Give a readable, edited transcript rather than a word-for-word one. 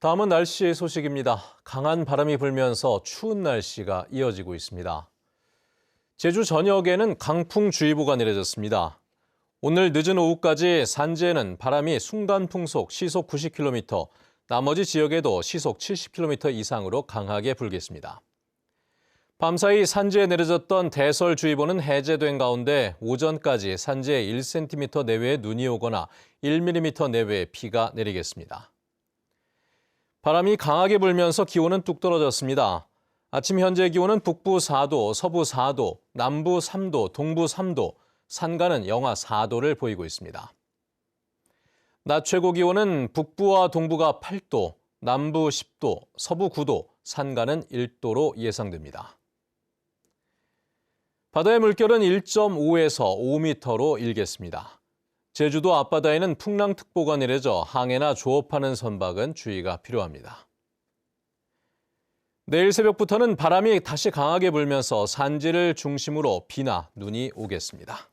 다음은 날씨 소식입니다. 강한 바람이 불면서 추운 날씨가 이어지고 있습니다. 제주 전역에는 강풍주의보가 내려졌습니다. 오늘 늦은 오후까지 산지에는 바람이 순간풍속 시속 90km, 나머지 지역에도 시속 70km 이상으로 강하게 불겠습니다. 밤사이 산지에 내려졌던 대설주의보는 해제된 가운데 오전까지 산지에 1cm 내외의 눈이 오거나 1mm 내외의 비가 내리겠습니다. 바람이 강하게 불면서 기온은 뚝 떨어졌습니다. 아침 현재 기온은 북부 4도, 서부 4도, 남부 3도, 동부 3도, 산간은 영하 4도를 보이고 있습니다. 낮 최고 기온은 북부와 동부가 8도, 남부 10도, 서부 9도, 산간은 1도로 예상됩니다. 바다의 물결은 1.5에서 5m로 일겠습니다. 제주도 앞바다에는 풍랑특보가 내려져 항해나 조업하는 선박은 주의가 필요합니다. 내일 새벽부터는 바람이 다시 강하게 불면서 산지를 중심으로 비나 눈이 오겠습니다.